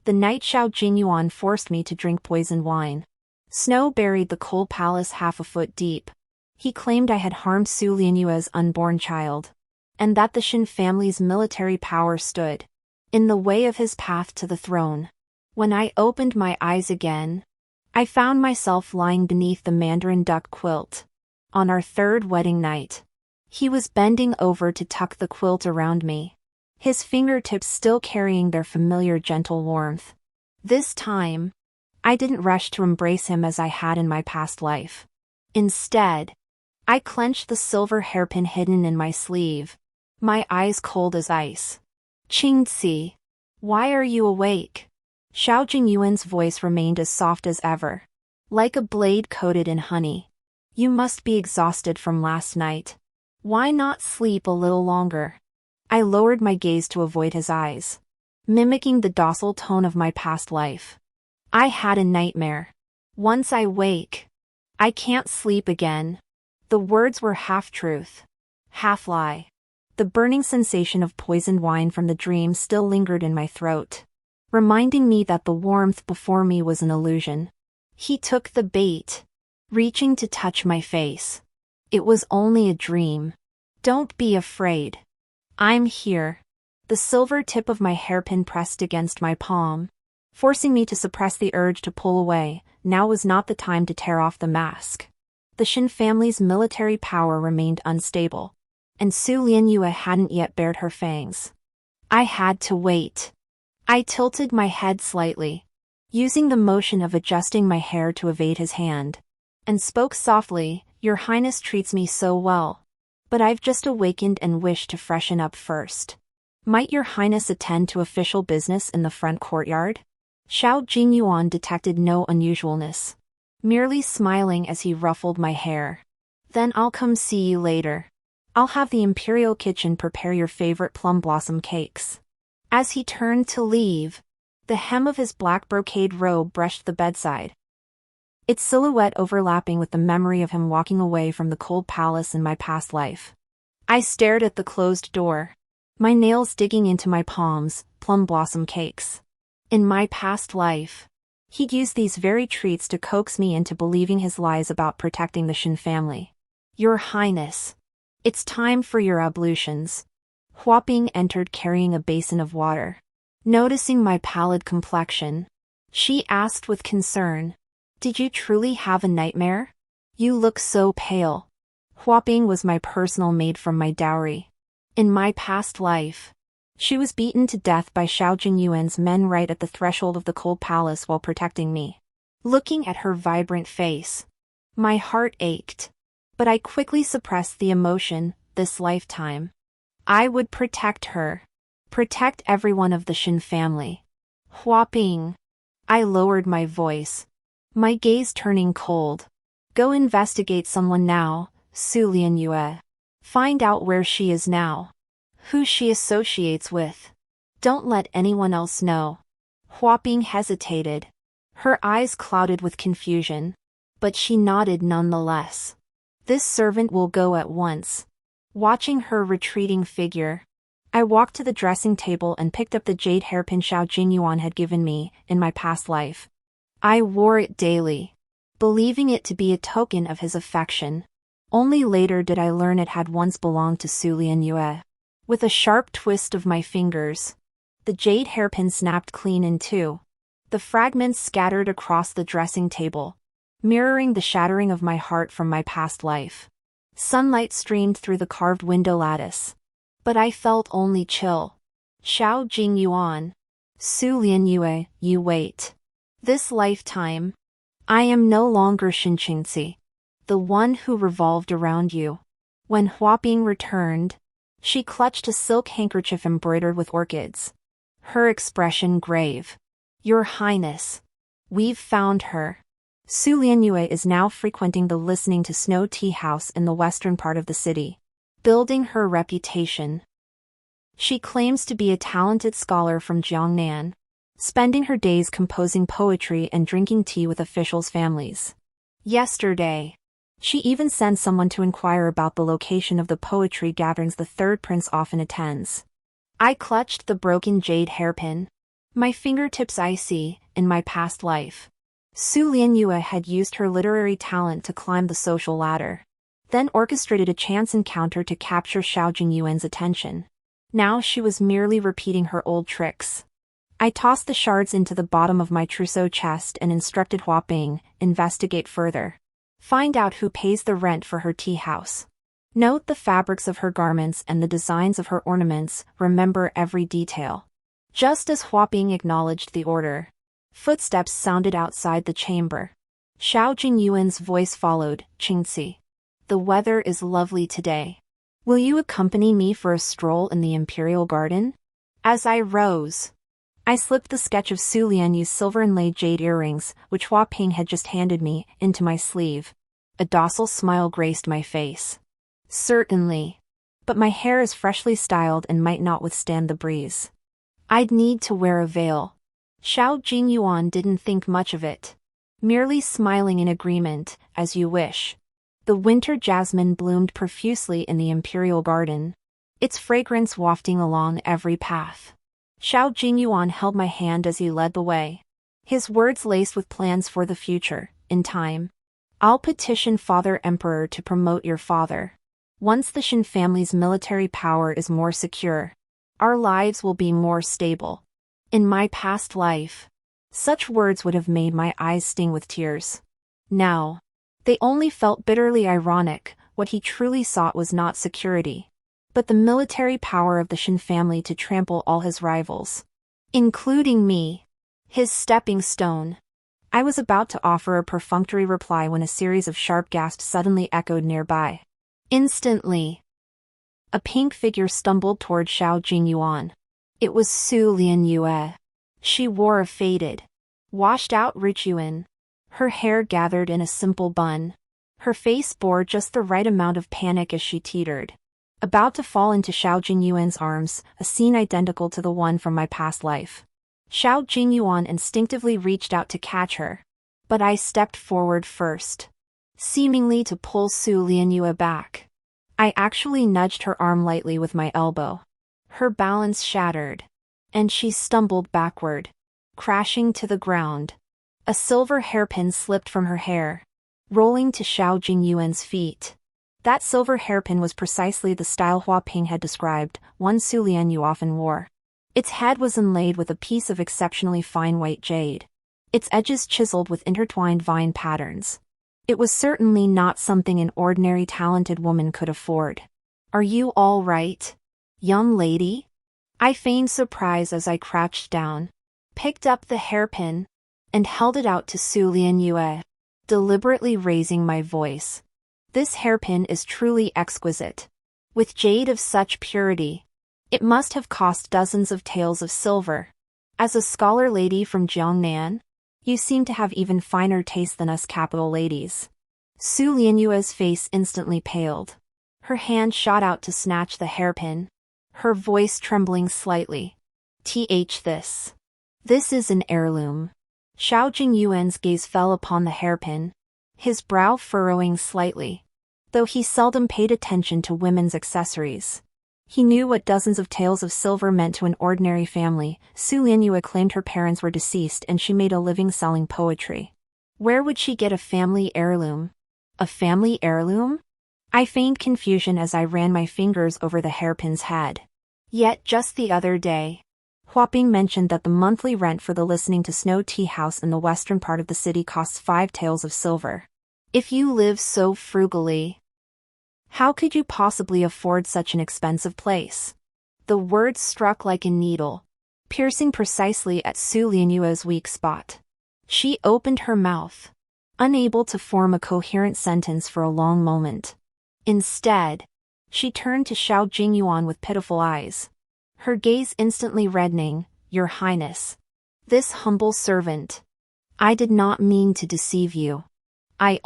The night Xiao Jingyuan forced me to drink poisoned wine. Snow buried the cold palace half a foot deep. He claimed I had harmed Su Lianyue's unborn child, and that the Shin family's military power stood in the way of his path to the throne. When I opened my eyes again, I found myself lying beneath the mandarin duck quilt. On our third wedding night, he was bending over to tuck the quilt around me, his fingertips still carrying their familiar gentle warmth. This time, I didn't rush to embrace him as I had in my past life. Instead, I clenched the silver hairpin hidden in my sleeve, my eyes cold as ice. "Qingci, why are you awake?" Xiao Jingyuan's voice remained as soft as ever, like a blade coated in honey. "You must be exhausted from last night. Why not sleep a little longer?" I lowered my gaze to avoid his eyes, mimicking the docile tone of my past life. "I had a nightmare. Once I wake, I can't sleep again." The words were half truth, half lie. The burning sensation of poisoned wine from the dream still lingered in my throat, reminding me that the warmth before me was an illusion. He took the bait, reaching to touch my face. "It was only a dream. Don't be afraid. I'm here." The silver tip of my hairpin pressed against my palm, forcing me to suppress the urge to pull away. Now was not the time to tear off the mask. The Shin family's military power remained unstable, and Su Lianyue hadn't yet bared her fangs. I had to wait. I tilted my head slightly, using the motion of adjusting my hair to evade his hand, and spoke softly. "Your Highness treats me so well, but I've just awakened and wish to freshen up first. Might your Highness attend to official business in the front courtyard?" Xiao Jingyuan detected no unusualness, merely smiling as he ruffled my hair. "Then I'll come see you later. I'll have the imperial kitchen prepare your favorite plum blossom cakes." As he turned to leave, the hem of his black brocade robe brushed the bedside, its silhouette overlapping with the memory of him walking away from the cold palace in my past life. I stared at the closed door, my nails digging into my palms. Plum blossom cakes. In my past life, he'd used these very treats to coax me into believing his lies about protecting the Shin family. "Your Highness, it's time for your ablutions." Huaping entered carrying a basin of water. Noticing my pallid complexion, she asked with concern, "Did you truly have a nightmare? You look so pale." Huaping was my personal maid from my dowry. In my past life, she was beaten to death by Xiao Jingyuan's men right at the threshold of the cold palace while protecting me. Looking at her vibrant face, my heart ached, but I quickly suppressed the emotion. This lifetime, I would protect her. Protect everyone of the Shin family. Huaping. I lowered my voice, my gaze turning cold. "Go investigate someone now, Su Lianyue. Find out where she is now, who she associates with. Don't let anyone else know." Huaping hesitated, her eyes clouded with confusion, but she nodded nonetheless. "This servant will go at once." Watching her retreating figure, I walked to the dressing table and picked up the jade hairpin Xiao Jingyuan had given me in my past life. I wore it daily, believing it to be a token of his affection. Only later did I learn it had once belonged to Su Lianyue. With a sharp twist of my fingers, the jade hairpin snapped clean in two. The fragments scattered across the dressing table, mirroring the shattering of my heart from my past life. Sunlight streamed through the carved window lattice, but I felt only chill. "Xiao Jingyuan. Su Lianyue, you wait. This lifetime, I am no longer Qingci, the one who revolved around you." When Huaping returned, she clutched a silk handkerchief embroidered with orchids, her expression grave. "Your Highness, we've found her. Su Lianyue is now frequenting the Listening to Snow tea house in the western part of the city, building her reputation. She claims to be a talented scholar from Jiangnan, spending her days composing poetry and drinking tea with officials' families. Yesterday, she even sent someone to inquire about the location of the poetry gatherings the third prince often attends. I clutched the broken jade hairpin, My fingertips icy, in my past life. Su Lianyue had used her literary talent to climb the social ladder, then orchestrated a chance encounter to capture Xiao Jingyuan's attention. Now she was merely repeating her old tricks. I tossed the shards into the bottom of my trousseau chest and instructed Hua Bing, investigate further. Find out who pays the rent for her tea house. Note the fabrics of her garments and the designs of her ornaments, remember every detail. Just as Hua Bing acknowledged the order, footsteps sounded outside the chamber. Xiao Jingyuan's voice followed, Qingci. The weather is lovely today. Will you accompany me for a stroll in the Imperial Garden? As I rose, I slipped the sketch of Su Lianyu's silver-inlaid jade earrings, which Hua Ping had just handed me, into my sleeve. A docile smile graced my face. Certainly. But my hair is freshly styled and might not withstand the breeze. I'd need to wear a veil. Xiao Jingyuan didn't think much of it, merely smiling in agreement, as you wish. The winter jasmine bloomed profusely in the Imperial Garden, its fragrance wafting along every path. Xiao Jingyuan held my hand as he led the way, his words laced with plans for the future. In time, I'll petition Father Emperor to promote your father. Once the Shin family's military power is more secure, our lives will be more stable. In my past life, such words would have made my eyes sting with tears. Now, they only felt bitterly ironic. What he truly sought was not security, but the military power of the Shin family to trample all his rivals, including me, his stepping stone. I was about to offer a perfunctory reply when a series of sharp gasps suddenly echoed nearby. Instantly, a pink figure stumbled toward Xiao Jingyuan. It was Su Lianyue. She wore a faded, washed-out Richuan, her hair gathered in a simple bun. Her face bore just the right amount of panic as she teetered, about to fall into Xiao Jingyuan's arms, a scene identical to the one from my past life. Xiao Jingyuan instinctively reached out to catch her, but I stepped forward first, seemingly to pull Su Lianyue back. I actually nudged her arm lightly with my elbow. Her balance shattered, and she stumbled backward, crashing to the ground. A silver hairpin slipped from her hair, rolling to Xiao Jingyuan's feet. That silver hairpin was precisely the style Hua Ping had described, one Su Lianyu often wore. Its head was inlaid with a piece of exceptionally fine white jade, its edges chiseled with intertwined vine patterns. It was certainly not something an ordinary talented woman could afford. Are you all right, young lady? I feigned surprise as I crouched down, picked up the hairpin, and held it out to Su Lianyue, deliberately raising my voice. This hairpin is truly exquisite. With jade of such purity, it must have cost dozens of taels of silver. As a scholar lady from Jiangnan, you seem to have even finer taste than us capital ladies. Su Lianyue's face instantly paled. Her hand shot out to snatch the hairpin, her voice trembling slightly. This is an heirloom. Xiao Jingyuan's gaze fell upon the hairpin, his brow furrowing slightly. Though he seldom paid attention to women's accessories, he knew what dozens of taels of silver meant to an ordinary family. Su Lianyue claimed her parents were deceased and she made a living selling poetry. Where would she get a family heirloom? A family heirloom? I feigned confusion as I ran my fingers over the hairpin's head. Yet just the other day, Hua Ping mentioned that the monthly rent for the Listening to Snow tea house in the western part of the city costs 5 taels of silver. If you live so frugally, how could you possibly afford such an expensive place? The words struck like a needle, piercing precisely at Su Lianyue's weak spot. She opened her mouth, unable to form a coherent sentence for a long moment. Instead, she turned to Xiao Jingyuan with pitiful eyes, her gaze instantly reddening. Your Highness, this humble servant. I did not mean to deceive you. I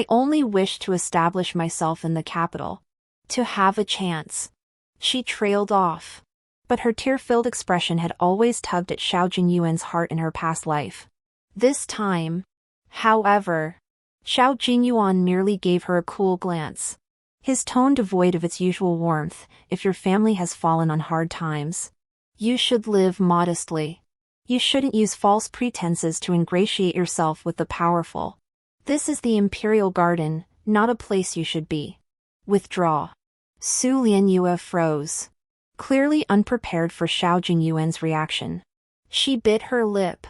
only wish to establish myself in the capital, to have a chance. She trailed off, but her tear-filled expression had always tugged at Xiao Jingyuan's heart in her past life. This time, however, Xiao Jingyuan merely gave her a cool glance, his tone devoid of its usual warmth. If your family has fallen on hard times, You should live modestly. You shouldn't use false pretenses to ingratiate yourself with the powerful. This is the imperial garden, not a place you should be. Withdraw. Su Lianyue froze, clearly unprepared for Xiao Jingyuan's reaction. She bit her lip,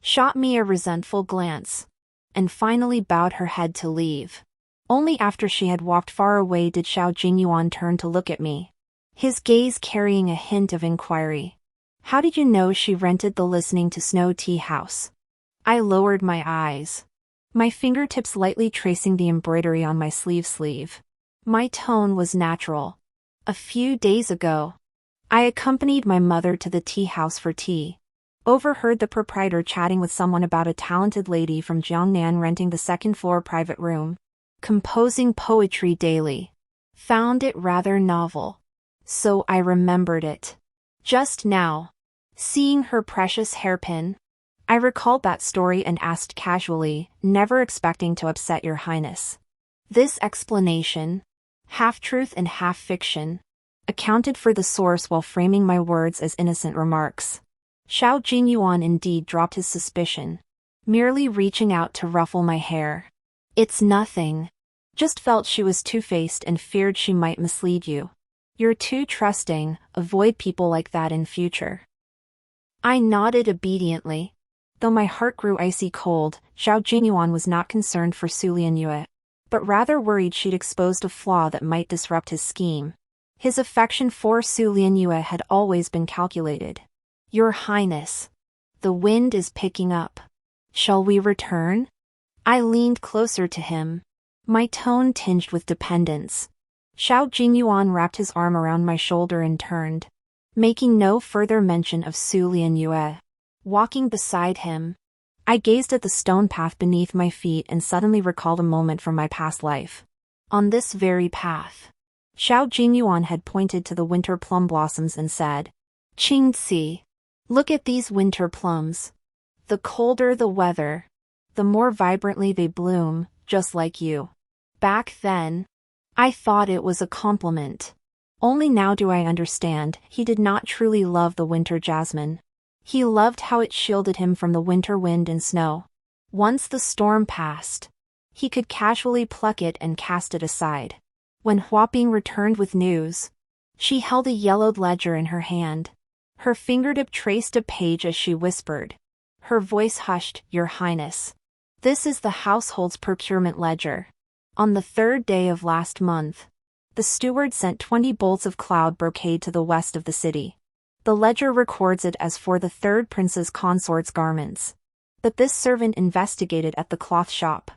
shot me a resentful glance, and finally bowed her head to leave. Only after she had walked far away did Xiao Jingyuan turn to look at me, his gaze carrying a hint of inquiry. How did you know she rented the listening to snow tea house? I lowered my eyes, my fingertips lightly tracing the embroidery on my sleeve. My tone was natural. A few days ago, I accompanied my mother to the tea house for tea. Overheard the proprietor chatting with someone about a talented lady from Jiangnan renting the second-floor private room, composing poetry daily. Found it rather novel. So I remembered it. Just now, seeing her precious hairpin, I recalled that story and asked casually, never expecting to upset your highness. This explanation, half-truth and half-fiction, accounted for the source while framing my words as innocent remarks. Xiao Jingyuan indeed dropped his suspicion, merely reaching out to ruffle my hair. It's nothing. Just felt she was two-faced and feared she might mislead you. You're too trusting, avoid people like that in future. I nodded obediently. Though my heart grew icy cold, Xiao Jingyuan was not concerned for Su Lianyue, but rather worried she'd exposed a flaw that might disrupt his scheme. His affection for Su Lianyue had always been calculated. Your Highness, the wind is picking up. Shall we return? I leaned closer to him, my tone tinged with dependence. Xiao Jingyuan wrapped his arm around my shoulder and turned, making no further mention of Su Lianyue. Walking beside him, I gazed at the stone path beneath my feet and suddenly recalled a moment from my past life. On this very path, Xiao Jingyuan had pointed to the winter plum blossoms and said, "Qingci, look at these winter plums. The colder the weather, the more vibrantly they bloom, just like you." Back then, I thought it was a compliment. Only now do I understand, he did not truly love the winter jasmine. He loved how it shielded him from the winter wind and snow. Once the storm passed, he could casually pluck it and cast it aside. When Huaping returned with news, she held a yellowed ledger in her hand. Her fingertip traced a page as she whispered. Her voice hushed, "Your Highness. This is the household's procurement ledger. On the 3rd day of last month, the steward sent 20 bolts of cloud brocade to the west of the city. The ledger records it as for the 3rd prince's consort's garments. But this servant investigated at the cloth shop.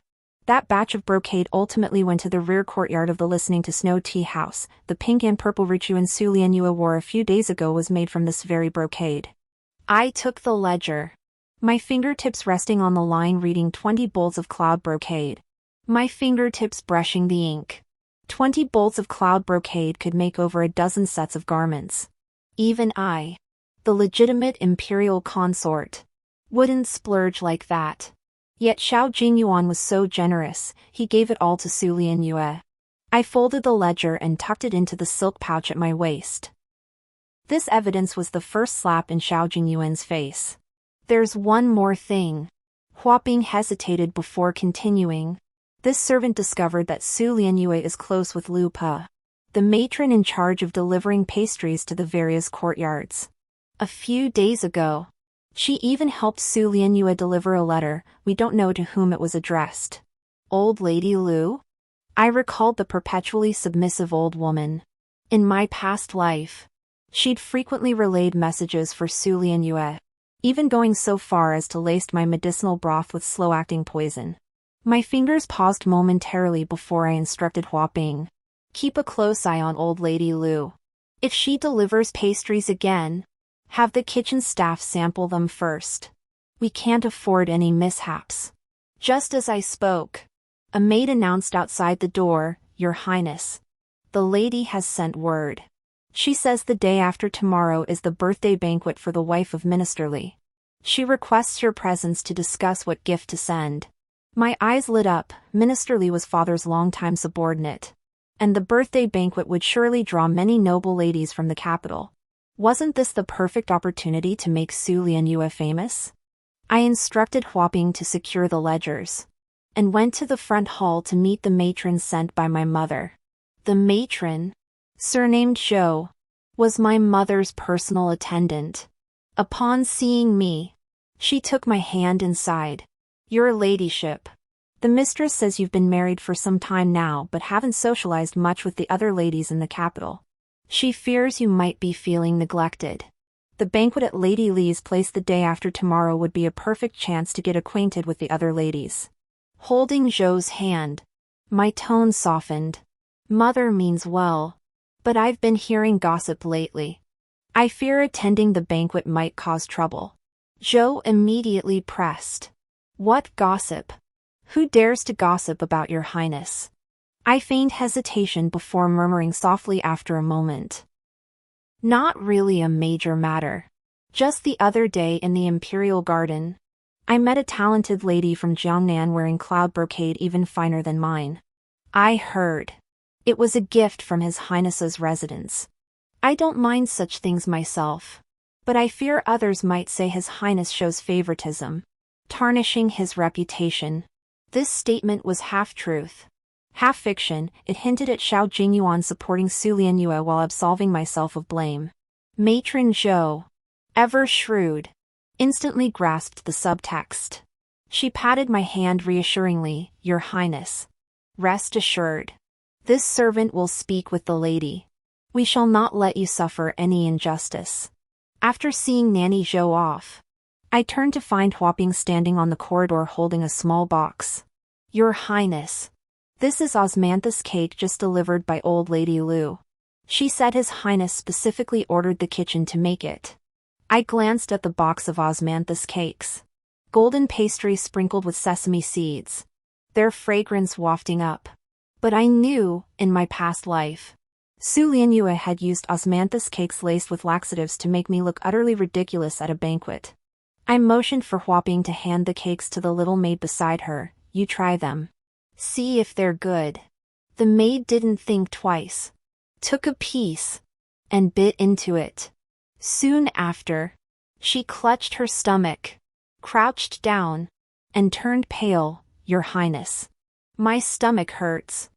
That batch of brocade ultimately went to the rear courtyard of the listening to snow tea house. The pink and purple Richuan Su Lianyue wore a few days ago was made from this very brocade." I took the ledger, my fingertips resting on the line reading 20 bolts of cloud brocade. My fingertips brushing the ink. 20 bolts of cloud brocade could make over a dozen sets of garments. Even I, the legitimate imperial consort, wouldn't splurge like that. Yet Xiao Jingyuan was so generous, he gave it all to Su Lianyue. I folded the ledger and tucked it into the silk pouch at my waist. This evidence was the first slap in Xiao Jingyuan's face. "There's one more thing." Huaping hesitated before continuing. "This servant discovered that Su Lianyue is close with Lu Pe, the matron in charge of delivering pastries to the various courtyards. A few days ago, she even helped Su Lianyue deliver a letter. We don't know to whom it was addressed." Old Lady Lu? I recalled the perpetually submissive old woman. In my past life, she'd frequently relayed messages for Su Lianyue, even going so far as to lace my medicinal broth with slow-acting poison. My fingers paused momentarily before I instructed Huaping. "Keep a close eye on old Lady Lu. If she delivers pastries again, have the kitchen staff sample them first. We can't afford any mishaps." Just as I spoke, a maid announced outside the door, "Your Highness, the lady has sent word. She says the day after tomorrow is the birthday banquet for the wife of Ministerly. She requests your presence to discuss what gift to send." My eyes lit up. Ministerly was father's longtime subordinate, and the birthday banquet would surely draw many noble ladies from the capital. Wasn't this the perfect opportunity to make Su Lianyue famous? I instructed Huaping to secure the ledgers, and went to the front hall to meet the matron sent by my mother. The matron, surnamed Zhou, was my mother's personal attendant. Upon seeing me, she took my hand and sighed. "Your ladyship. The mistress says you've been married for some time now but haven't socialized much with the other ladies in the capital. She fears you might be feeling neglected. The banquet at Lady Li's place the day after tomorrow would be a perfect chance to get acquainted with the other ladies." Holding Zhou's hand, my tone softened. "Mother means well, but I've been hearing gossip lately. I fear attending the banquet might cause trouble." Zhou immediately pressed. "What gossip? Who dares to gossip about your highness?" I feigned hesitation before murmuring softly after a moment. "Not really a major matter. Just the other day in the Imperial Garden, I met a talented lady from Jiangnan wearing cloud brocade even finer than mine. I heard it was a gift from His Highness's residence. I don't mind such things myself, but I fear others might say His Highness shows favoritism, tarnishing his reputation." This statement was half truth, half fiction. It hinted at Xiao Jingyuan supporting Su Lianyue while absolving myself of blame. Matron Zhou, ever shrewd, instantly grasped the subtext. She patted my hand reassuringly. "Your Highness, rest assured. This servant will speak with the lady. We shall not let you suffer any injustice." After seeing Nanny Zhou off, I turned to find Huaping standing on the corridor holding a small box. "Your Highness, this is osmanthus cake just delivered by old Lady Lu. She said His Highness specifically ordered the kitchen to make it." I glanced at the box of osmanthus cakes. Golden pastry sprinkled with sesame seeds, their fragrance wafting up. But I knew, in my past life, Su Lianyue had used osmanthus cakes laced with laxatives to make me look utterly ridiculous at a banquet. I motioned for Huaping to hand the cakes to the little maid beside her. "You try them. See if they're good." The maid didn't think twice, took a piece, and bit into it. Soon after, she clutched her stomach, crouched down, and turned pale. "Your Highness, my stomach hurts."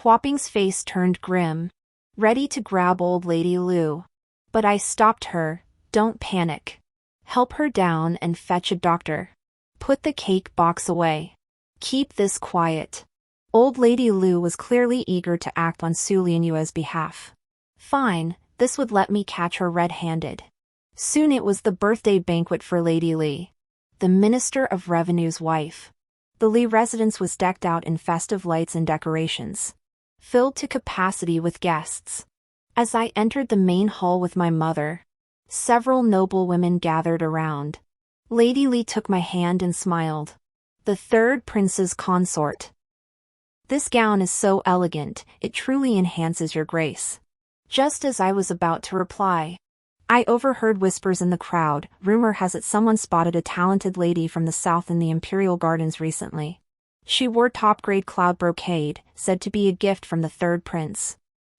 Huaping's face turned grim, ready to grab old Lady Lu. But I stopped her. "Don't panic. Help her down and fetch a doctor. Put the cake box away. Keep this quiet." Old Lady Lu was clearly eager to act on Su Lianyue's behalf. Fine, this would let me catch her red-handed. Soon it was the birthday banquet for Lady Li, the Minister of Revenue's wife. The Li residence was decked out in festive lights and decorations, filled to capacity with guests. As I entered the main hall with my mother, several noble women gathered around. Lady Li took my hand and smiled. "The third prince's consort. This gown is so elegant, it truly enhances your grace." Just as I was about to reply, I overheard whispers in the crowd. Rumor has it someone spotted a talented lady from the south in the Imperial Gardens recently. She wore top-grade cloud brocade, said to be a gift from the third prince.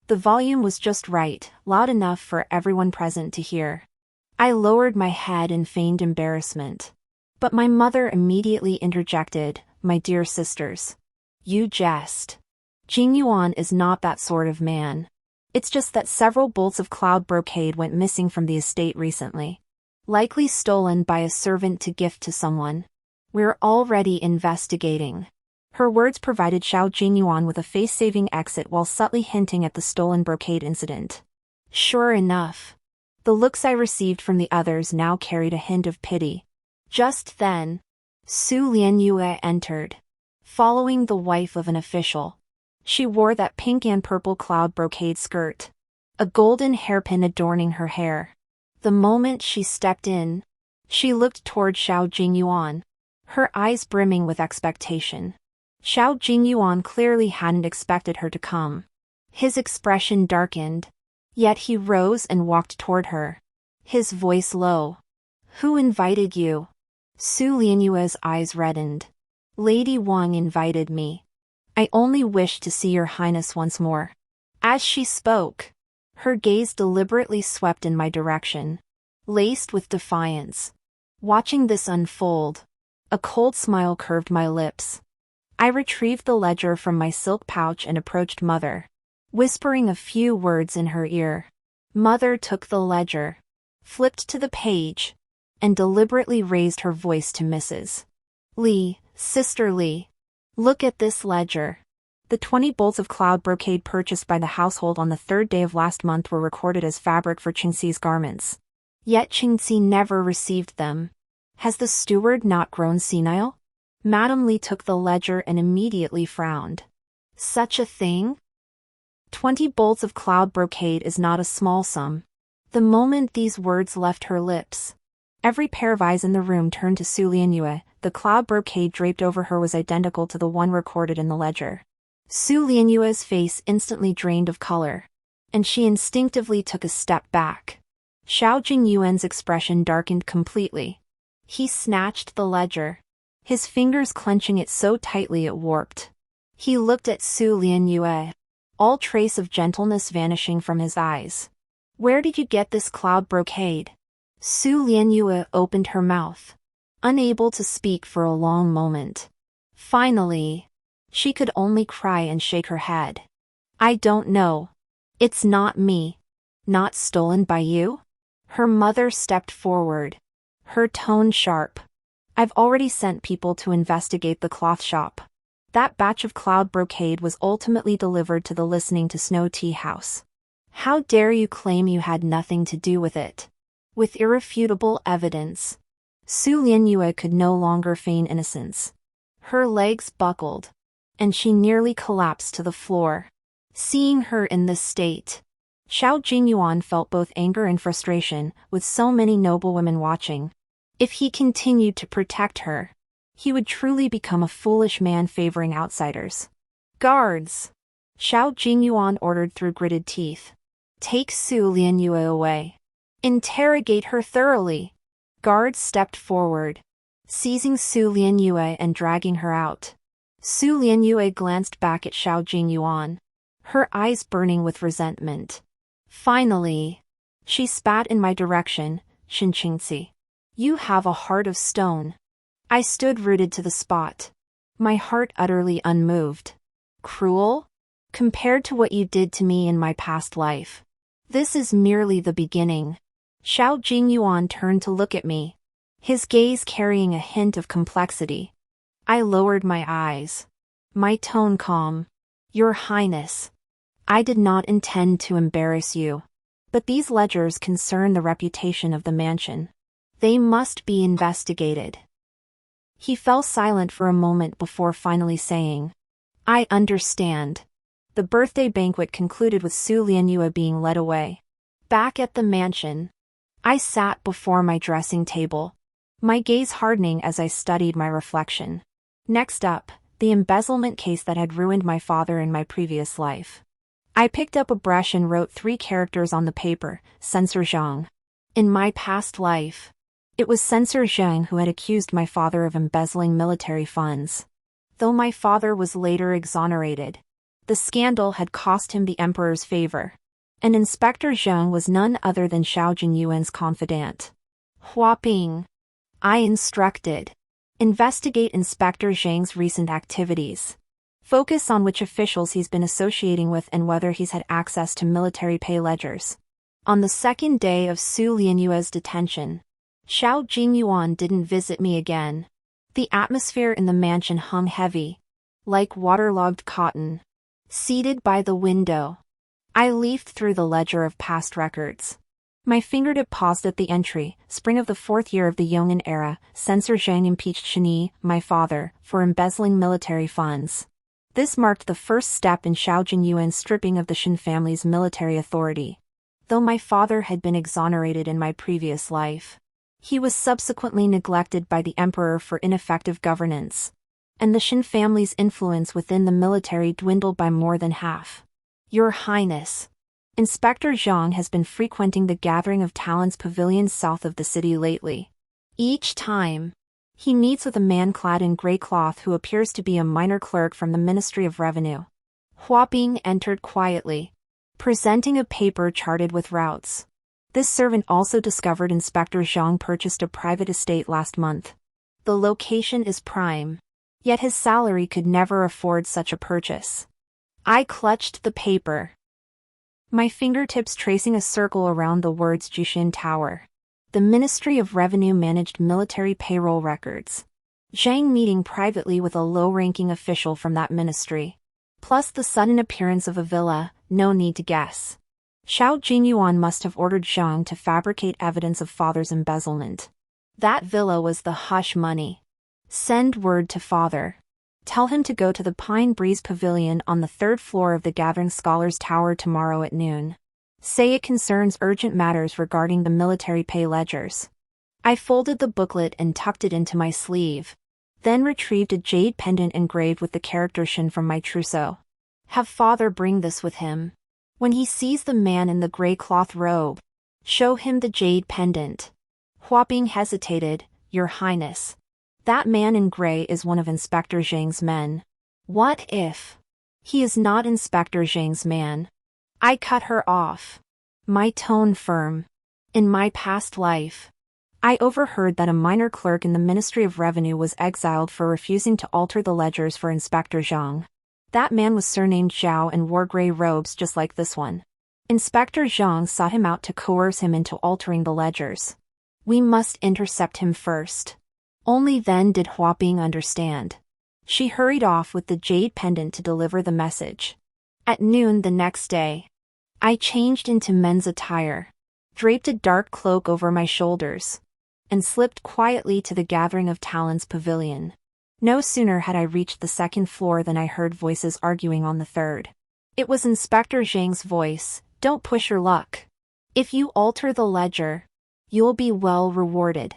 The volume was just right, loud enough for everyone present to hear. I lowered my head in feigned embarrassment. But my mother immediately interjected. "My dear sisters, you jest. Jingyuan is not that sort of man. It's just that several bolts of cloud brocade went missing from the estate recently. Likely stolen by a servant to gift to someone. We're already investigating." Her words provided Xiao Jingyuan with a face-saving exit while subtly hinting at the stolen brocade incident. Sure enough, the looks I received from the others now carried a hint of pity. Just then, Su Lianyue entered, following the wife of an official. She wore that pink and purple cloud brocade skirt, a golden hairpin adorning her hair. The moment she stepped in, she looked toward Xiao Jingyuan, her eyes brimming with expectation. Xiao Jingyuan clearly hadn't expected her to come. His expression darkened, yet he rose and walked toward her, his voice low. "Who invited you?" Su Lianyue's eyes reddened. "Lady Wang invited me. I only wish to see your highness once more." As she spoke, Her gaze deliberately swept in my direction, laced with defiance. Watching this unfold, a cold smile curved my lips. I retrieved the ledger from my silk pouch and approached Mother, whispering a few words in her ear. Mother took the ledger, flipped to the page, and deliberately raised her voice to Mrs. Lee, Sister Lee. Look at this ledger. The 20 bolts of cloud brocade purchased by the household on the 3rd day of last month were recorded as fabric for Qingxi's garments. Yet Qingxi never received them. Has the steward not grown senile? Madame Lee took the ledger and immediately frowned. Such a thing? 20 bolts of cloud brocade is not a small sum. The moment these words left her lips, every pair of eyes in the room turned to Su Lianyue. The cloud brocade draped over her was identical to the one recorded in the ledger. Su Lianyue's face instantly drained of color, and she instinctively took a step back. Xiao Jingyuan's expression darkened completely. He snatched the ledger, his fingers clenching it so tightly it warped. He looked at Su Lianyue, all trace of gentleness vanishing from his eyes. Where did you get this cloud brocade? Su Lianyue opened her mouth, unable to speak for a long moment. Finally, she could only cry and shake her head. I don't know. It's not me. Not stolen by you? Her mother stepped forward, her tone sharp. I've already sent people to investigate the cloth shop. That batch of cloud brocade was ultimately delivered to the Listening to Snow tea house. How dare you claim you had nothing to do with it? With irrefutable evidence. Su Lianyue could no longer feign innocence. Her legs buckled, and she nearly collapsed to the floor. Seeing her in this state, Xiao Jingyuan felt both anger and frustration, with so many noble women watching. If he continued to protect her, he would truly become a foolish man favoring outsiders. Guards! Xiao Jingyuan ordered through gritted teeth. Take Su Lianyue away. Interrogate her thoroughly. Guards stepped forward, seizing Su Lianyue and dragging her out. Su Lianyue glanced back at Xiao Jingyuan, her eyes burning with resentment. Finally, she spat in my direction. Qingxi, you have a heart of stone. I stood rooted to the spot, my heart utterly unmoved. Cruel? Compared to what you did to me in my past life. This is merely the beginning. Xiao Jingyuan turned to look at me, his gaze carrying a hint of complexity. I lowered my eyes, my tone calm. Your Highness, I did not intend to embarrass you, but these ledgers concern the reputation of the mansion. They must be investigated. He fell silent for a moment before finally saying, I understand. The birthday banquet concluded with Su Lianyue being led away. Back at the mansion, I sat before my dressing table, my gaze hardening as I studied my reflection. Next up, the embezzlement case that had ruined my father in my previous life. I picked up a brush and wrote 3 characters on the paper, Censor Zhang. In my past life, it was Censor Zhang who had accused my father of embezzling military funds. Though my father was later exonerated, the scandal had cost him the emperor's favor. And Inspector Zhang was none other than Xiao Jinyuan's confidant. Hua Ping, I instructed. Investigate Inspector Zhang's recent activities. Focus on which officials he's been associating with and whether he's had access to military pay ledgers. On the 2nd day of Su Lianyue's detention, Xiao Jingyuan didn't visit me again. The atmosphere in the mansion hung heavy, like waterlogged cotton. Seated by the window, I leafed through the ledger of past records. My fingertip paused at the entry, spring of the 4th year of the Yongnan era. Censor Zhang impeached Shini, my father, for embezzling military funds. This marked the first step in Xiao Jinyuan's stripping of the Shin family's military authority. Though my father had been exonerated in my previous life, he was subsequently neglected by the emperor for ineffective governance, and the Shin family's influence within the military dwindled by more than half. Your Highness, Inspector Zhang has been frequenting the Gathering of Talents pavilion south of the city lately. Each time, he meets with a man clad in gray cloth who appears to be a minor clerk from the Ministry of Revenue. Hua Bing entered quietly, presenting a paper charted with routes. This servant also discovered Inspector Zhang purchased a private estate last month. The location is prime. Yet his salary could never afford such a purchase. I clutched the paper, my fingertips tracing a circle around the words Jushin Tower. The Ministry of Revenue managed military payroll records. Zhang meeting privately with a low-ranking official from that ministry. Plus the sudden appearance of a villa, no need to guess. Xiao Jingyuan must have ordered Zhang to fabricate evidence of father's embezzlement. That villa was the hush money. Send word to father. Tell him to go to the Pine Breeze Pavilion on the 3rd floor of the Gathering Scholars Tower tomorrow at noon. Say it concerns urgent matters regarding the military pay ledgers. I folded the booklet and tucked it into my sleeve. Then retrieved a jade pendant engraved with the character Shin from my trousseau. Have father bring this with him. When he sees the man in the gray cloth robe, show him the jade pendant. Huaping hesitated, Your Highness. That man in gray is one of Inspector Zhang's men. What if he is not Inspector Zhang's man? I cut her off. My tone firm. In my past life, I overheard that a minor clerk in the Ministry of Revenue was exiled for refusing to alter the ledgers for Inspector Zhang. That man was surnamed Zhao and wore gray robes just like this one. Inspector Zhang sought him out to coerce him into altering the ledgers. We must intercept him first. Only then did Huaping understand. She hurried off with the jade pendant to deliver the message. At noon the next day, I changed into men's attire, draped a dark cloak over my shoulders, and slipped quietly to the Gathering of Talents pavilion. No sooner had I reached the 2nd floor than I heard voices arguing on the 3rd. It was Inspector Zhang's voice. Don't push your luck. If you alter the ledger, you'll be well rewarded.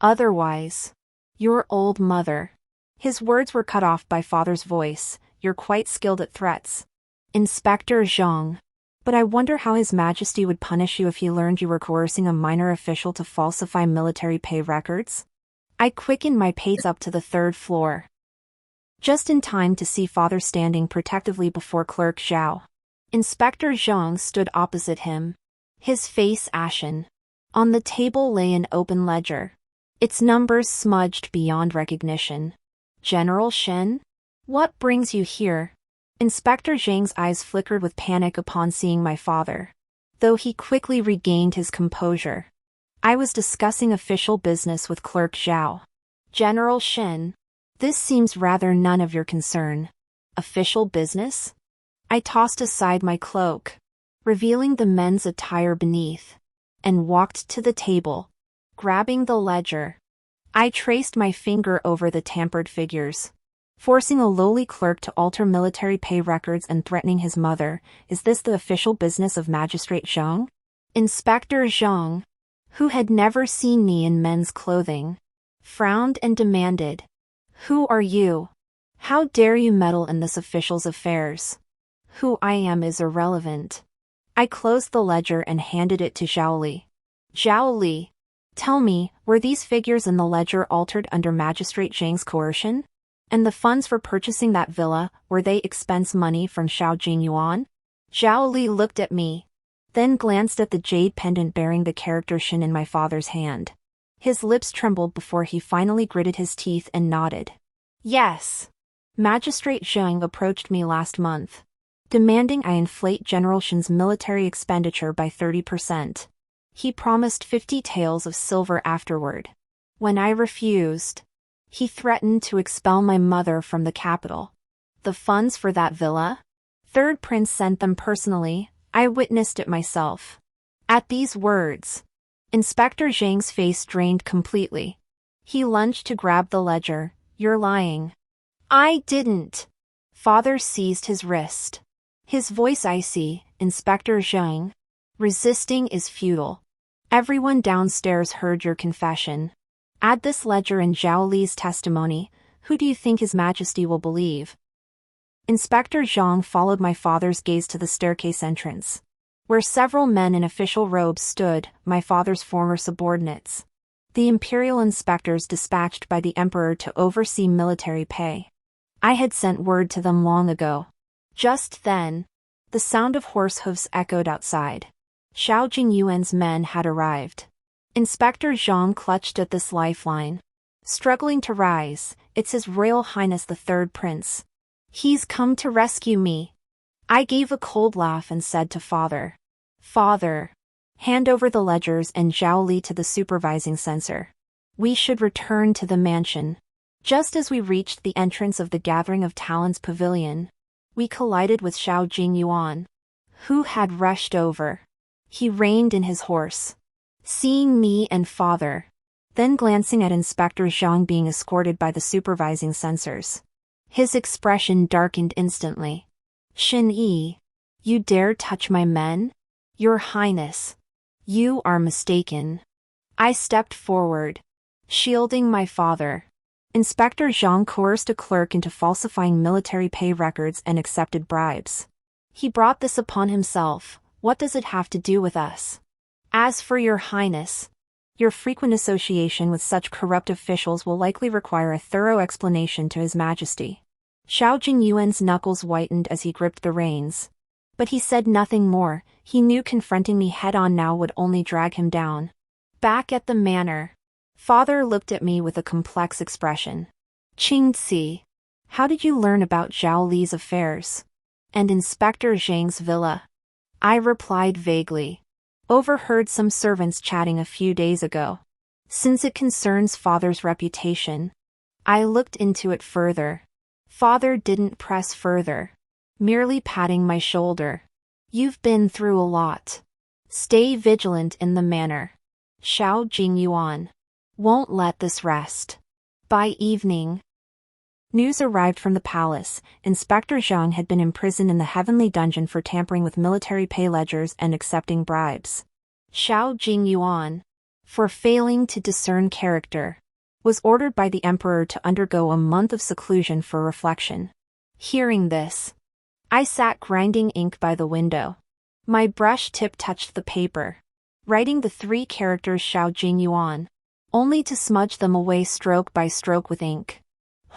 Otherwise, your old mother. His words were cut off by father's voice. You're quite skilled at threats, Inspector Zhang. But I wonder how His Majesty would punish you if he learned you were coercing a minor official to falsify military pay records. I quickened my pace up to the 3rd floor, just in time to see father standing protectively before Clerk Zhao. Inspector Zhang stood opposite him, his face ashen. On the table lay an open ledger, its numbers smudged beyond recognition. General Shen? What brings you here? Inspector Zhang's eyes flickered with panic upon seeing my father, though he quickly regained his composure. I was discussing official business with Clerk Zhao. General Shen, this seems rather none of your concern. Official business? I tossed aside my cloak, revealing the men's attire beneath, and walked to the table, grabbing the ledger. I traced my finger over the tampered figures, forcing a lowly clerk to alter military pay records and threatening his mother. Is this the official business of Magistrate Zhang? Inspector Zhang, who had never seen me in men's clothing, frowned and demanded, Who are you? How dare you meddle in this official's affairs? Who I am is irrelevant. I closed the ledger and handed it to Zhao Li. Zhao Li, tell me, were these figures in the ledger altered under Magistrate Zhang's coercion? And the funds for purchasing that villa, were they expense money from Xiao Jingyuan? Zhao Li looked at me, then glanced at the jade pendant bearing the character Shin in my father's hand. His lips trembled before he finally gritted his teeth and nodded. Yes. Magistrate Zhang approached me last month, demanding I inflate General Shin's military expenditure by 30%. He promised 50 taels of silver afterward. When I refused, he threatened to expel my mother from the capital. The funds for that villa? Third Prince sent them personally. I witnessed it myself. At these words, Inspector Zhang's face drained completely. He lunged to grab the ledger. You're lying. I didn't. Father seized his wrist, his voice icy. Inspector Zhang, resisting is futile. Everyone downstairs heard your confession. Add this ledger and Zhao Li's testimony. Who do you think His Majesty will believe? Inspector Zhang followed my father's gaze to the staircase entrance, where several men in official robes stood, my father's former subordinates. The imperial inspectors dispatched by the emperor to oversee military pay. I had sent word to them long ago. Just then, The sound of horse hooves echoed outside. Xiao Jingyuan's men had arrived. Inspector Zhang clutched at this lifeline. Struggling to rise, "It's His Royal Highness the Third Prince. He's come to rescue me." I gave a cold laugh and said to father, "Father, hand over the ledgers and Zhao Li to the supervising censor. We should return to the mansion." Just as we reached the entrance of the Gathering of Talents pavilion, we collided with Xiao Jingyuan, who had rushed over. He reined in his horse, seeing me and father, then glancing at Inspector Zhang being escorted by the supervising censors. His expression darkened instantly. "Shin Yi, you dare touch my men? Your Highness, you are mistaken." I stepped forward, shielding my father. Inspector Zhang coerced a clerk into falsifying military pay records and accepted bribes. He brought this upon himself. What does it have to do with us? As for your Highness, your frequent association with such corrupt officials will likely require a thorough explanation to His Majesty. Xiao Jingyuan's knuckles whitened as he gripped the reins. But he said nothing more. He knew confronting me head-on now would only drag him down. Back at the manor, father looked at me with a complex expression. "Qingci, how did you learn about Zhao Li's affairs? And Inspector Zhang's villa?" I replied vaguely. "Overheard some servants chatting a few days ago. Since it concerns father's reputation, I looked into it further." Father didn't press further, merely patting my shoulder. "You've been through a lot. Stay vigilant in the manor. Xiao Jingyuan won't let this rest." By evening, news arrived from the palace. Inspector Zhang had been imprisoned in the heavenly dungeon for tampering with military pay ledgers and accepting bribes. Xiao Jingyuan, for failing to discern character, was ordered by the emperor to undergo a month of seclusion for reflection. Hearing this, I sat grinding ink by the window. My brush tip touched the paper, writing the 3 characters Xiao Jingyuan, only to smudge them away stroke by stroke with ink.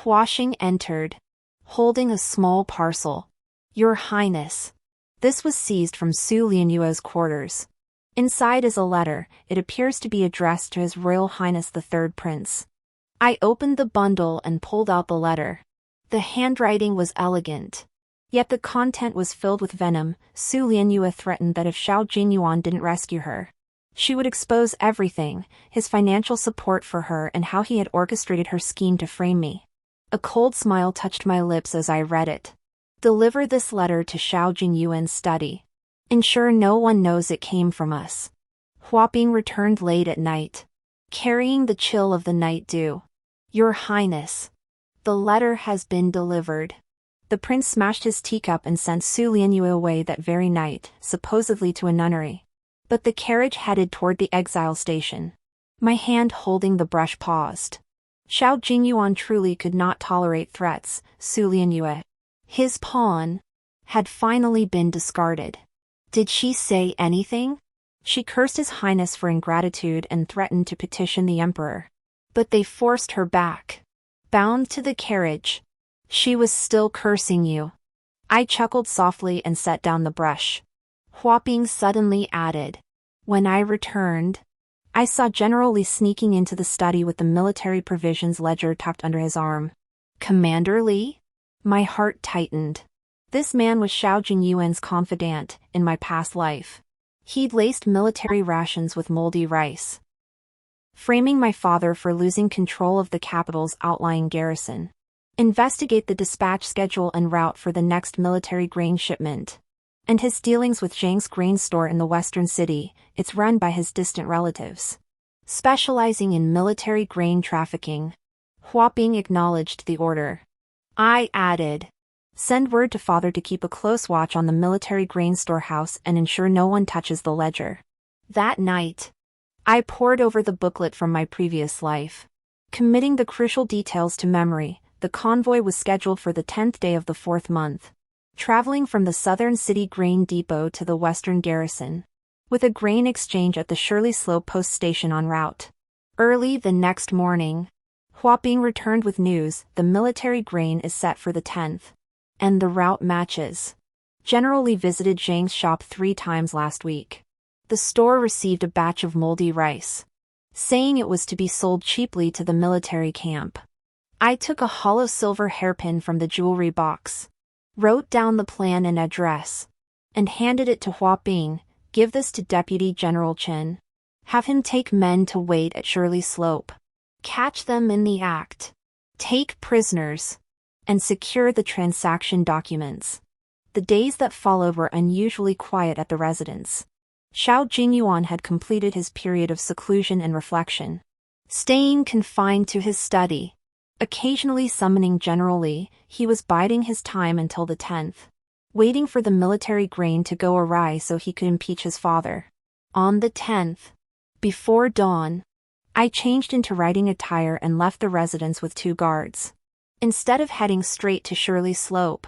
Huaxing entered, holding a small parcel. "Your Highness." This was seized from Su Lianyue's quarters. Inside is a letter. It appears to be addressed to His Royal Highness the Third Prince. I opened the bundle and pulled out the letter. The handwriting was elegant, yet the content was filled with venom. Su Lianyue threatened that if Xiao Jingyuan didn't rescue her, she would expose everything, his financial support for her and how he had orchestrated her scheme to frame me. A cold smile touched my lips as I read it. "Deliver this letter to Xiao Jingyuan's study. Ensure no one knows it came from us." Huaping returned late at night, carrying the chill of the night dew. "Your Highness, the letter has been delivered." The prince smashed his teacup and sent Su Lianyue away that very night, supposedly to a nunnery. But the carriage headed toward the exile station. My hand holding the brush paused. Xiao Jingyuan truly could not tolerate threats. Su Lianyue, his pawn, had finally been discarded. Did she say anything? She cursed His Highness for ingratitude and threatened to petition the emperor. But they forced her back. Bound to the carriage. She was still cursing you. I chuckled softly and set down the brush. Huaping suddenly added, "When I returned, I saw General Li sneaking into the study with the military provisions ledger tucked under his arm." "Commander Li?" My heart tightened. This man was Xiao Jingyuan's confidant in my past life. He'd laced military rations with moldy rice, framing my father for losing control of the capital's outlying garrison. Investigate the dispatch schedule and route for the next military grain shipment. And his dealings with Zhang's grain store in the western city. It's run by his distant relatives, specializing in military grain trafficking. Huaping acknowledged the order. I added, "Send word to father to keep a close watch on the military grain storehouse and ensure no one touches the ledger." That night, I pored over the booklet from my previous life. Committing the crucial details to memory, the convoy was scheduled for the 10th day of the 4th month, traveling from the southern city grain depot to the western garrison, with a grain exchange at the Shirley Slope post station en route. Early the next morning, Huaping returned with news. The military grain is set for the 10th. And the route matches. General Li visited Zhang's shop 3 times last week. The store received a batch of moldy rice, saying it was to be sold cheaply to the military camp. I took a hollow silver hairpin from the jewelry box, wrote down the plan and address, and handed it to Hua Bing. Give this to Deputy General Chen. Have him take men to wait at Shirley Slope. Catch them in the act. Take prisoners. And secure the transaction documents. The days that followed were unusually quiet at the residence. Xiao Jingyuan had completed his period of seclusion and reflection, staying confined to his study. Occasionally summoning General Li, he was biding his time until the 10th. Waiting for the military grain to go awry so he could impeach his father. On the 10th, before dawn, I changed into riding attire and left the residence with 2 guards. Instead of heading straight to Shirley Slope,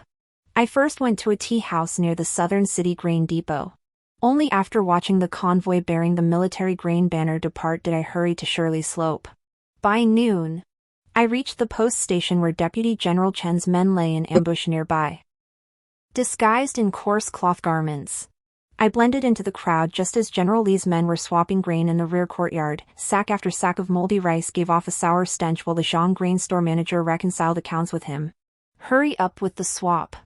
I first went to a tea house near the Southern City Grain Depot. Only after watching the convoy bearing the military grain banner depart did I hurry to Shirley Slope. By noon, I reached the post station where Deputy General Chen's men lay in ambush nearby. Disguised in coarse cloth garments, I blended into the crowd just as General Li's men were swapping grain in the rear courtyard. Sack after sack of moldy rice gave off a sour stench while the Jiang grain store manager reconciled accounts with him. Hurry up with the swap.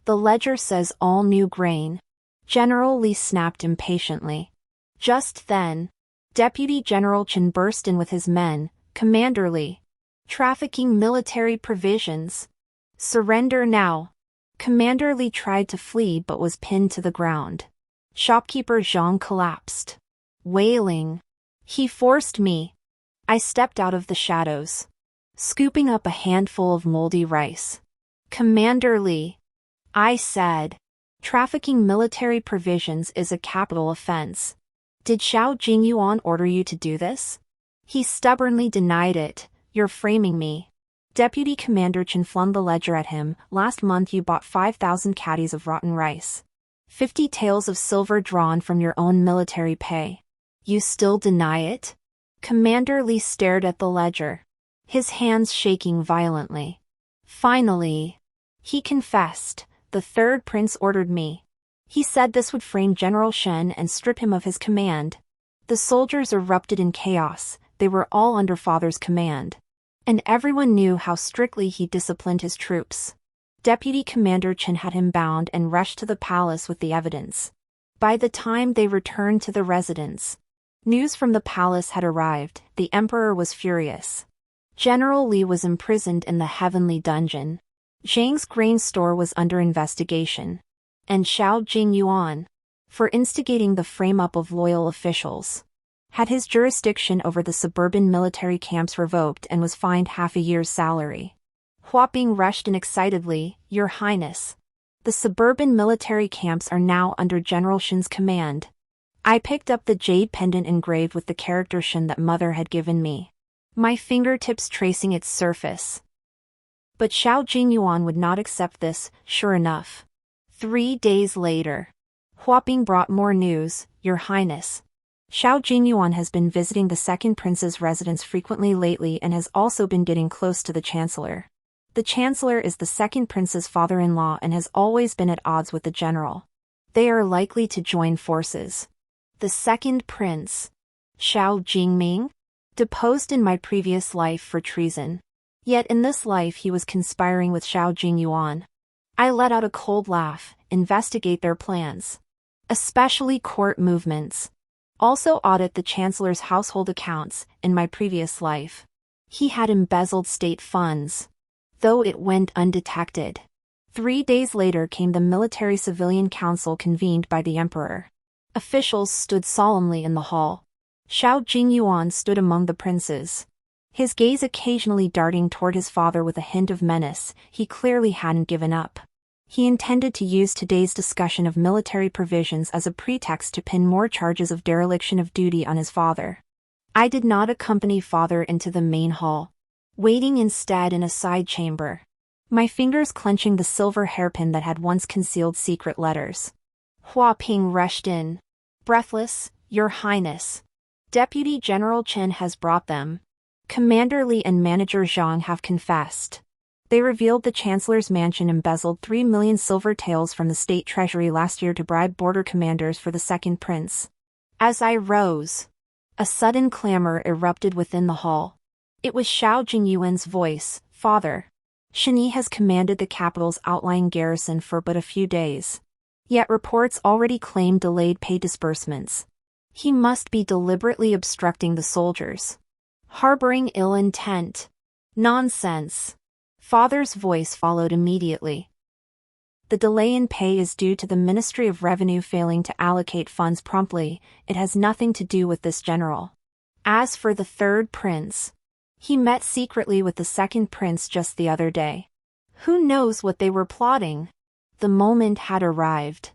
The ledger says all new grain. General Li snapped impatiently. Just then, Deputy General Chen burst in with his men. Commander Li. Trafficking military provisions. Surrender now. Commander Li tried to flee but was pinned to the ground. Shopkeeper Zhang collapsed, wailing. He forced me. I stepped out of the shadows, scooping up a handful of moldy rice. Commander Li, I said, trafficking military provisions is a capital offense. Did Xiao Jingyuan order you to do this? He stubbornly denied it. You're framing me. Deputy Commander Chen flung the ledger at him. Last month you bought 5,000 caddies of rotten rice. 50 taels of silver drawn from your own military pay. You still deny it? Commander Li stared at the ledger, his hands shaking violently. Finally, he confessed. The 3rd prince ordered me. He said this would frame General Shen and strip him of his command. The soldiers erupted in chaos. They were all under father's command. And everyone knew how strictly he disciplined his troops. Deputy Commander Chen had him bound and rushed to the palace with the evidence. By the time they returned to the residence, news from the palace had arrived. The emperor was furious. General Li was imprisoned in the heavenly dungeon. Zhang's grain store was under investigation. And Xiao Jingyuan, for instigating the frame-up of loyal officials, had his jurisdiction over the suburban military camps revoked and was fined half a year's salary. Hua Bing rushed in excitedly. Your Highness, the suburban military camps are now under General Shen's command. I picked up the jade pendant engraved with the character Shen that mother had given me, my fingertips tracing its surface. But Xiao Jingyuan would not accept this. Sure enough, 3 days later, Hua Bing brought more news. Your Highness, Xiao Jingyuan has been visiting the 2nd prince's residence frequently lately and has also been getting close to the chancellor. The chancellor is the 2nd prince's father-in-law and has always been at odds with the general. They are likely to join forces. The 2nd prince, Xiao Jingming, deposed in my previous life for treason. Yet in this life he was conspiring with Xiao Jingyuan. I let out a cold laugh. Investigate their plans, especially court movements. Also audit the chancellor's household accounts. In my previous life, he had embezzled state funds, though it went undetected. 3 days later came the Military Civilian Council convened by the emperor. Officials stood solemnly in the hall. Xiao Jingyuan stood among the princes, his gaze occasionally darting toward his father with a hint of menace. He clearly hadn't given up. He intended to use today's discussion of military provisions as a pretext to pin more charges of dereliction of duty on his father. I did not accompany father into the main hall, waiting instead in a side chamber, my fingers clenching the silver hairpin that had once concealed secret letters. Hua Ping rushed in, breathless. Your Highness, Deputy General Chen has brought them. Commander Li and Manager Zhang have confessed. They revealed the Chancellor's mansion embezzled 3 million silver taels from the state treasury last year to bribe border commanders for the second prince. As I rose, a sudden clamor erupted within the hall. It was Xiao Jingyuan's voice. "Father, Shani has commanded the capital's outlying garrison for but a few days. Yet reports already claim delayed pay disbursements. He must be deliberately obstructing the soldiers, harboring ill intent." "Nonsense." Father's voice followed immediately. "The delay in pay is due to the Ministry of Revenue failing to allocate funds promptly. It has nothing to do with this general. As for the third prince, he met secretly with the second prince just the other day. Who knows what they were plotting?" The moment had arrived.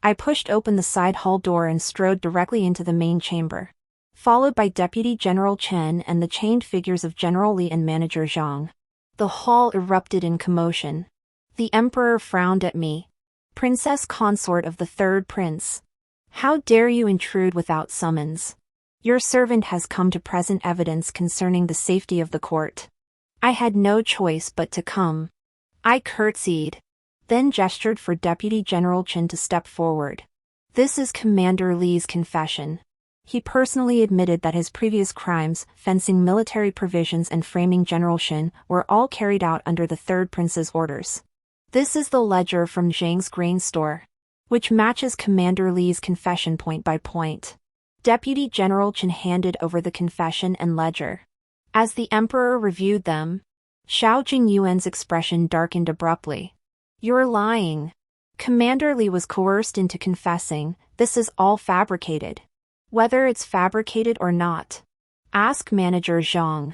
I pushed open the side hall door and strode directly into the main chamber, followed by Deputy General Chen and the chained figures of General Li and Manager Zhang. The hall erupted in commotion. The Emperor frowned at me. "Princess consort of the third prince. How dare you intrude without summons? Your servant has come to present evidence concerning the safety of the court." I had no choice but to come. I curtsied, then gestured for Deputy General Chen to step forward. "This is Commander Li's confession. He personally admitted that his previous crimes, fencing military provisions and framing General Shin, were all carried out under the third prince's orders. This is the ledger from Zhang's grain store, which matches Commander Li's confession point by point." Deputy General Chen handed over the confession and ledger. As the Emperor reviewed them, Xiao Jingyuan's expression darkened abruptly. "You're lying. Commander Li was coerced into confessing. This is all fabricated. Whether it's fabricated or not, ask Manager Zhang."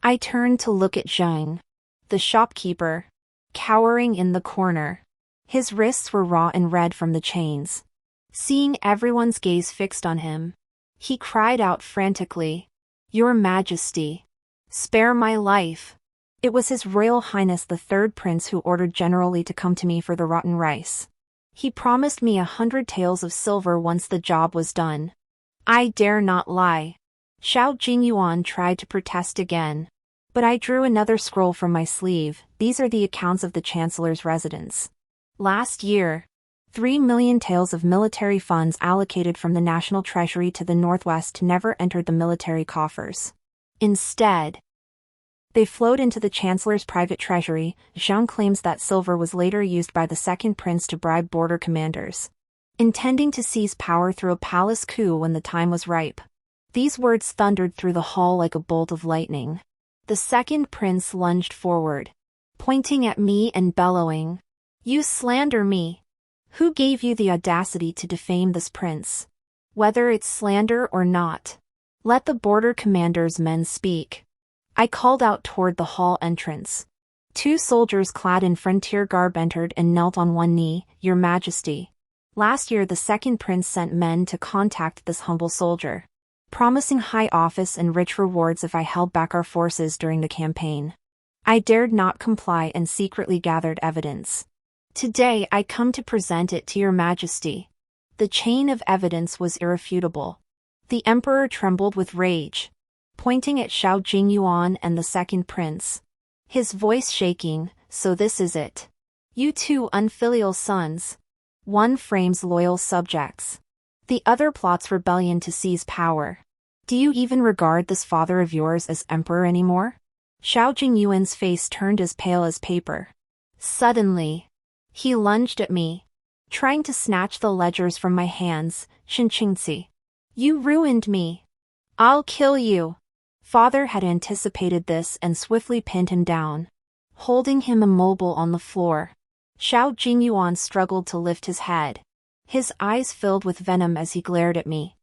I turned to look at Zhang, the shopkeeper, cowering in the corner. His wrists were raw and red from the chains. Seeing everyone's gaze fixed on him, he cried out frantically, "Your Majesty, spare my life." It was His Royal Highness the Third Prince who ordered General Li to come to me for the rotten rice. He promised me 100 taels of silver once the job was done. I dare not lie. Xiao Jingyuan tried to protest again, but I drew another scroll from my sleeve. These are the accounts of the Chancellor's residence. Last year, 3 million taels of military funds allocated from the National Treasury to the Northwest never entered the military coffers. Instead, they flowed into the Chancellor's private treasury. Zhang claims that silver was later used by the second prince to bribe border commanders, intending to seize power through a palace coup when the time was ripe. These words thundered through the hall like a bolt of lightning. The second prince lunged forward, pointing at me and bellowing, "You slander me! Who gave you the audacity to defame this prince? Whether it's slander or not, let the border commander's men speak." I called out toward the hall entrance. 2 soldiers clad in frontier garb entered and knelt on one knee. "Your Majesty, last year the second prince sent men to contact this humble soldier, promising high office and rich rewards if I held back our forces during the campaign. I dared not comply and secretly gathered evidence. Today I come to present it to your Majesty." The chain of evidence was irrefutable. The Emperor trembled with rage, pointing at Xiao Jingyuan and the second prince, his voice shaking. "So this is it. You 2 unfilial sons. One frames loyal subjects. The other plots rebellion to seize power. Do you even regard this father of yours as emperor anymore?" Xiao Jingyuan's face turned as pale as paper. Suddenly, he lunged at me, trying to snatch the ledgers from my hands. "Qingqi, you ruined me. I'll kill you." Father had anticipated this and swiftly pinned him down, holding him immobile on the floor. Xiao Jingyuan struggled to lift his head. His eyes filled with venom as he glared at me.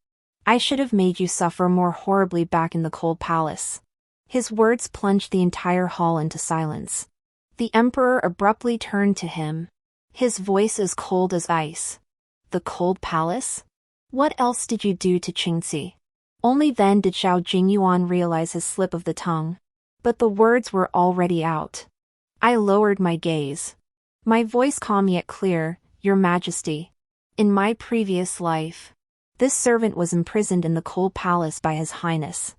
"I should have made you suffer more horribly back in the cold palace." His words plunged the entire hall into silence. The Emperor abruptly turned to him, his voice as cold as ice. "The cold palace? What else did you do to Qingqi?" Only then did Xiao Jingyuan realize his slip of the tongue. But the words were already out. I lowered my gaze, my voice calm yet clear. "Your Majesty, in my previous life, this servant was imprisoned in the cold palace by His Highness.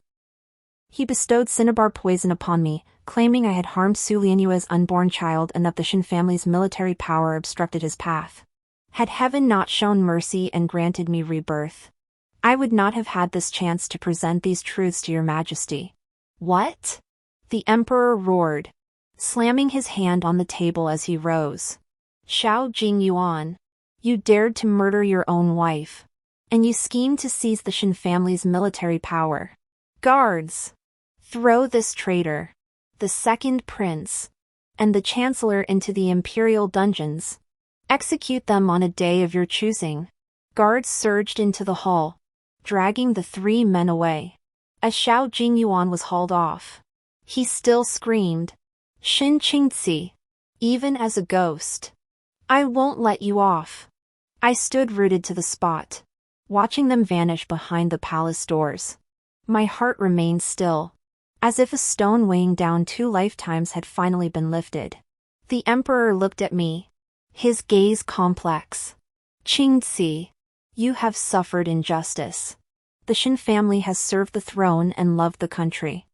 He bestowed cinnabar poison upon me, claiming I had harmed Su Lianyue's unborn child and that the Shin family's military power obstructed his path. Had heaven not shown mercy and granted me rebirth, I would not have had this chance to present these truths to your majesty. What? The emperor roared, slamming his hand on the table as he rose. Xiao Jingyuan, you dared to murder your own wife. And you schemed to seize the Shin family's military power. Guards! Throw this traitor, the second prince, and the chancellor into the imperial dungeons. Execute them on a day of your choosing. Guards surged into the hall, dragging the three men away. As Xiao Jingyuan was hauled off, he still screamed, Shin Qingzi, even as a ghost. I won't let you off. I stood rooted to the spot, watching them vanish behind the palace doors. My heart remained still, as if a stone weighing down 2 lifetimes had finally been lifted. The emperor looked at me, his gaze complex. Qingzi, you have suffered injustice. The Shin family has served the throne and loved the country.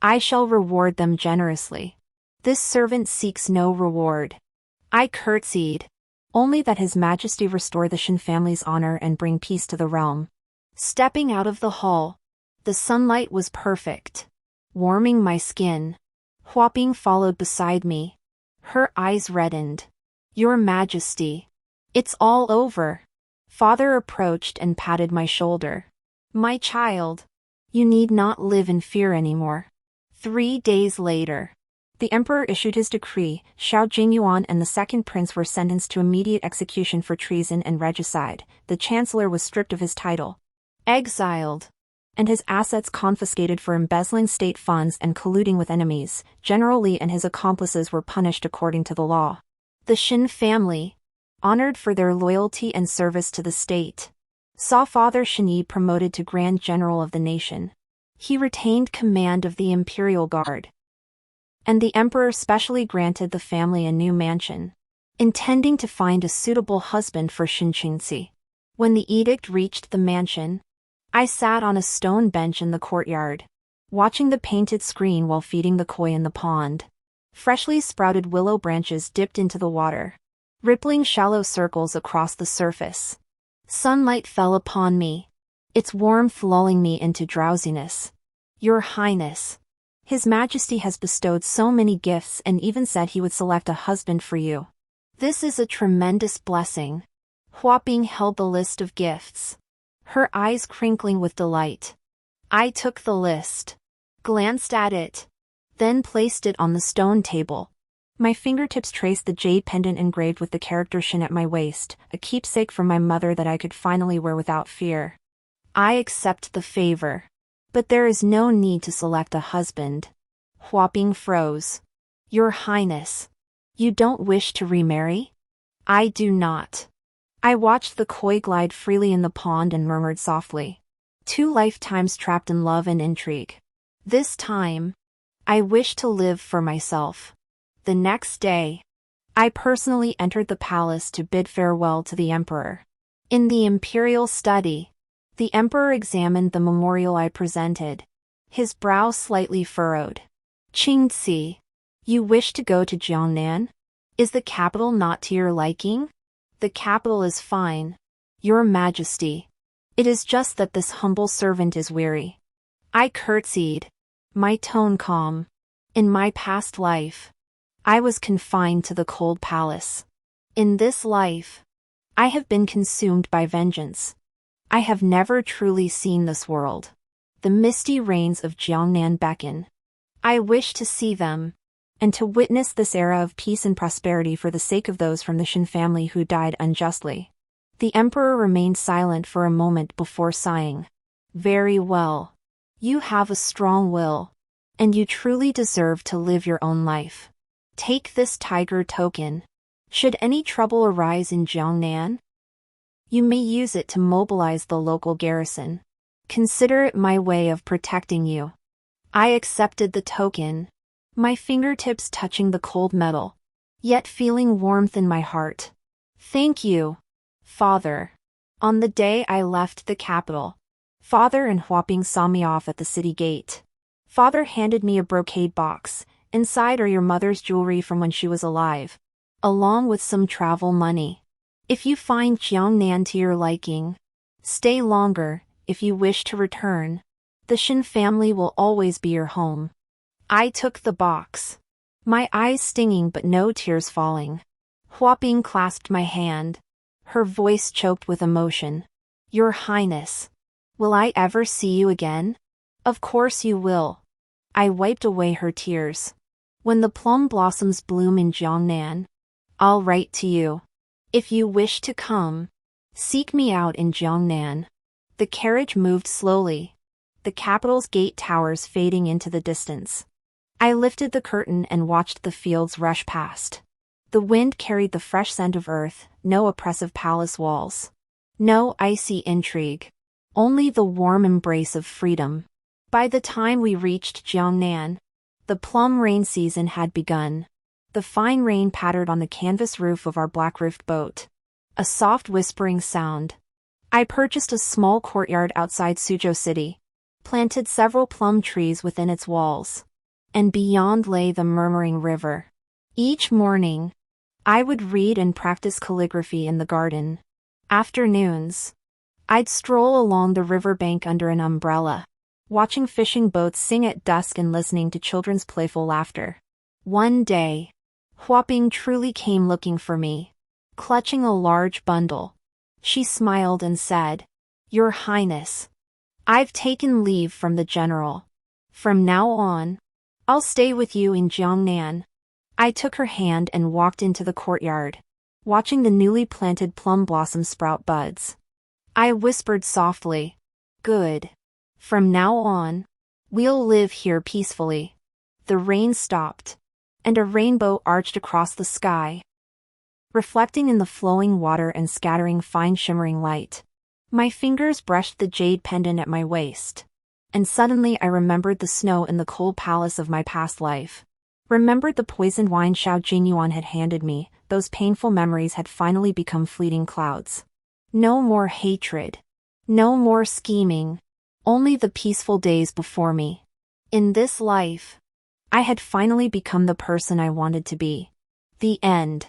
I shall reward them generously. This servant seeks no reward. I curtsied, only that His Majesty restore the Shin family's honor and bring peace to the realm. Stepping out of the hall, the sunlight was perfect, warming my skin. Huaping followed beside me. Her eyes reddened. Your Majesty, it's all over. Father approached and patted my shoulder. My child, you need not live in fear anymore. 3 days later, the emperor issued his decree. Xiao Jingyuan and the second prince were sentenced to immediate execution for treason and regicide. The chancellor was stripped of his title, exiled, and his assets confiscated for embezzling state funds and colluding with enemies. General Li and his accomplices were punished according to the law. The Shin family, honored for their loyalty and service to the state, saw Father Shinyi promoted to Grand General of the nation. He retained command of the Imperial Guard, and the emperor specially granted the family a new mansion, intending to find a suitable husband for Shin Qingzi. When the edict reached the mansion, I sat on a stone bench in the courtyard, watching the painted screen while feeding the koi in the pond. Freshly sprouted willow branches dipped into the water, rippling shallow circles across the surface. Sunlight fell upon me, its warmth lulling me into drowsiness. Your Highness, His Majesty has bestowed so many gifts and even said he would select a husband for you. This is a tremendous blessing. Huaping held the list of gifts, her eyes crinkling with delight. I took the list, glanced at it, then placed it on the stone table. My fingertips traced the jade pendant engraved with the character Shin at my waist, a keepsake from my mother that I could finally wear without fear. I accept the favor, but there is no need to select a husband. Huaping froze. Your Highness, you don't wish to remarry? I do not. I watched the koi glide freely in the pond and murmured softly. 2 lifetimes trapped in love and intrigue. This time, I wish to live for myself. The next day, I personally entered the palace to bid farewell to the emperor. In the imperial study, the emperor examined the memorial I presented, his brow slightly furrowed. Qingzi, you wish to go to Jiangnan? Is the capital not to your liking? The capital is fine, Your Majesty. It is just that this humble servant is weary. I curtsied, my tone calm. In my past life, I was confined to the cold palace. In this life, I have been consumed by vengeance. I have never truly seen this world. The misty rains of Jiangnan beckon. I wish to see them, and to witness this era of peace and prosperity for the sake of those from the Shin family who died unjustly. The emperor remained silent for a moment before sighing. Very well. You have a strong will, and you truly deserve to live your own life. Take this tiger token. Should any trouble arise in Jiangnan, you may use it to mobilize the local garrison. Consider it my way of protecting you. I accepted the token, my fingertips touching the cold metal, yet feeling warmth in my heart. Thank you, Father. On the day I left the capital, Father and Huaping saw me off at the city gate. Father handed me a brocade box, Inside are your mother's jewelry from when she was alive, along with some travel money. If you find Jiangnan to your liking, stay longer. If you wish to return, the Shin family will always be your home. I took the box, my eyes stinging but no tears falling. Hua Bing clasped my hand, her voice choked with emotion. Your Highness, will I ever see you again? Of course you will. I wiped away her tears. When the plum blossoms bloom in Jiangnan, I'll write to you. If you wish to come, seek me out in Jiangnan. The carriage moved slowly, the capital's gate towers fading into the distance. I lifted the curtain and watched the fields rush past. The wind carried the fresh scent of earth, no oppressive palace walls. No icy intrigue. Only the warm embrace of freedom. By the time we reached Jiangnan, the plum rain season had begun. The fine rain pattered on the canvas roof of our black-roofed boat. A soft whispering sound. I purchased a small courtyard outside Suzhou City, planted several plum trees within its walls, and beyond lay the murmuring river. Each morning, I would read and practice calligraphy in the garden. Afternoons, I'd stroll along the riverbank under an umbrella, watching fishing boats sing at dusk and listening to children's playful laughter. One day, Hua Bing truly came looking for me, clutching a large bundle. She smiled and said, Your Highness, I've taken leave from the general. From now on, I'll stay with you in Jiangnan. I took her hand and walked into the courtyard, watching the newly planted plum blossoms sprout buds. I whispered softly, Good. From now on, we'll live here peacefully. The rain stopped, and a rainbow arched across the sky, reflecting in the flowing water and scattering fine shimmering light. My fingers brushed the jade pendant at my waist, and suddenly I remembered the snow in the cold palace of my past life. Remembered the poisoned wine Xiao Jinyuan had handed me. Those painful memories had finally become fleeting clouds. No more hatred. No more scheming. Only the peaceful days before me. In this life, I had finally become the person I wanted to be. The end.